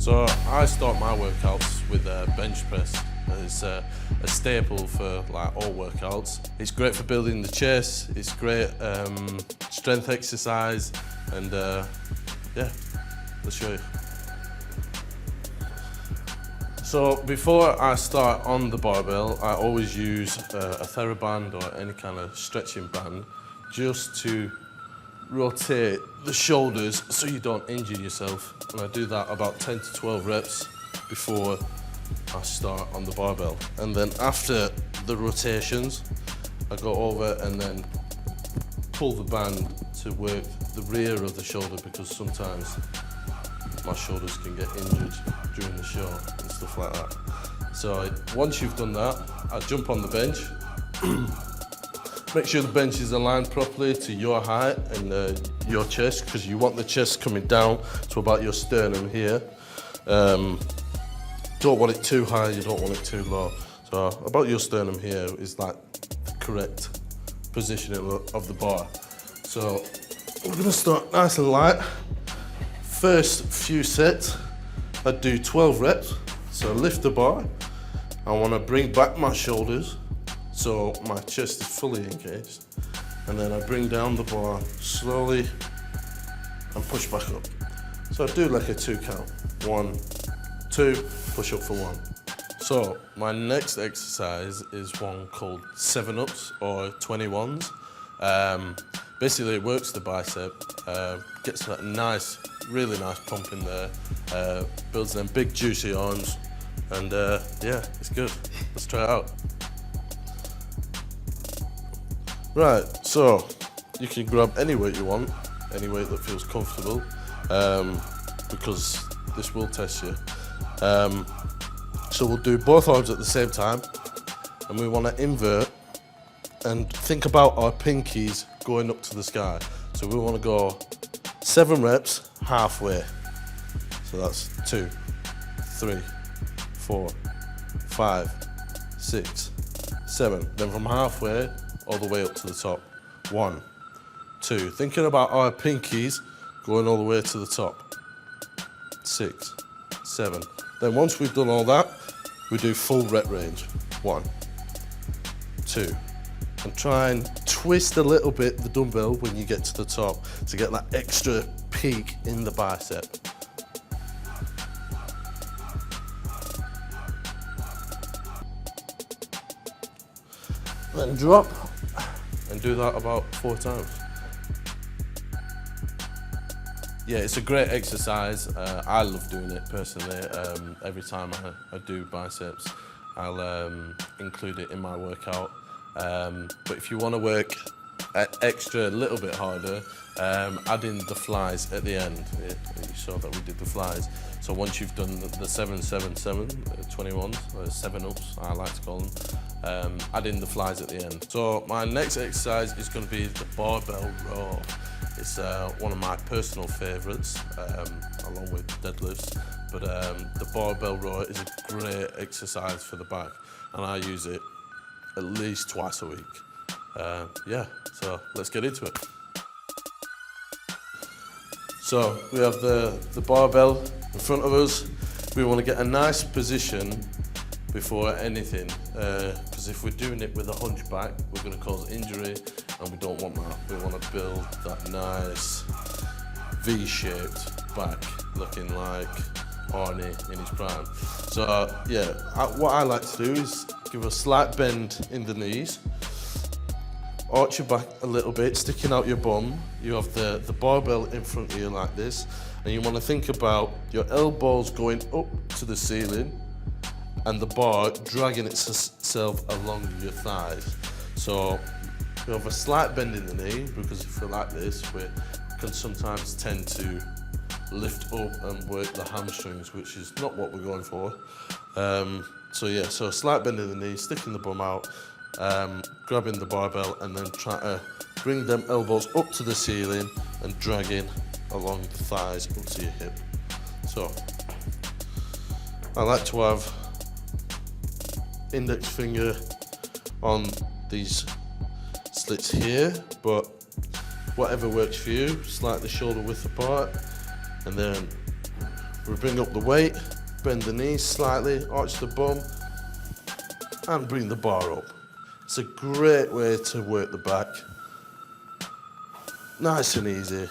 So I start my workouts with a bench press. It's a staple for like all workouts. It's great for building the chest, it's great strength exercise, and yeah, let's show you. So before I start on the barbell, I always use a TheraBand or any kind of stretching band just to rotate the shoulders so you don't injure yourself. And I do that about 10 to 12 reps before I start on the barbell. And then after the rotations, I go over and then pull the band to work the rear of the shoulder, because sometimes my shoulders can get injured during the show and stuff like that. So once you've done that, I jump on the bench. Make sure the bench is aligned properly to your height and your chest, because you want the chest coming down to about your sternum here. Don't want it too high, you don't want it too low. So about your sternum here is like the correct positioning of the bar. So we're gonna start nice and light. First few sets, I do 12 reps. So I lift the bar. I wanna bring back my shoulders so my chest is fully engaged. And then I bring down the bar slowly and push back up. So I do like a 2 count. 1, 2, push up for 1. So my next exercise is one called 7-ups or 21s. Basically it works the bicep, gets that nice, really nice pump in there, builds them big juicy arms, and yeah, it's good. Let's try it out. Right, so you can grab any weight you want, any weight that feels comfortable, because this will test you. So we'll do both arms at the same time, and we want to invert and think about our pinkies going up to the sky. So we want to go 7 reps halfway. So that's 2, 3, 4, 5, 6, 7. Then from halfway all the way up to the top. 1, 2. Thinking about our pinkies going all the way to the top. 6, 7. Then once we've done all that, we do full rep range. 1, 2. And try and twist a little bit the dumbbell when you get to the top to get that extra peak in the bicep. Then drop and do that about 4 times. Yeah, it's a great exercise. I love doing it personally. Every time I do biceps, I'll include it in my workout. But if you want to work extra, a little bit harder, add in the flies at the end. You saw that we did the flies. So once you've done the 7-7-7, 21s, 7-ups, I like to call them, add in the flies at the end. So my next exercise is going to be the barbell row. It's one of my personal favourites, along with deadlifts. But the barbell row is a great exercise for the back, and I use it at least twice a week. Yeah, so let's get into it. So we have the barbell in front of us. We want to get a nice position before anything, because if we're doing it with a hunchback, we're going to cause injury, and we don't want that. We want to build that nice V-shaped back, looking like Arnie in his prime. So yeah, what I like to do is give a slight bend in the knees, arch your back a little bit, sticking out your bum. You have the barbell in front of you like this, and you want to think about your elbows going up to the ceiling and the bar dragging itself along your thighs. So you have a slight bend in the knee, because if we're like this, we can sometimes tend to lift up and work the hamstrings, which is not what we're going for. So yeah, so a slight bend in the knee, sticking the bum out, grabbing the barbell, and then try to bring them elbows up to the ceiling and dragging along the thighs up to your hip. So I like to have index finger on these slits here, but whatever works for you. Slightly shoulder width apart, and then We bring up the weight, bend the knees slightly, arch the bum, and bring the bar up. It's a great way to work the back. Nice and easy.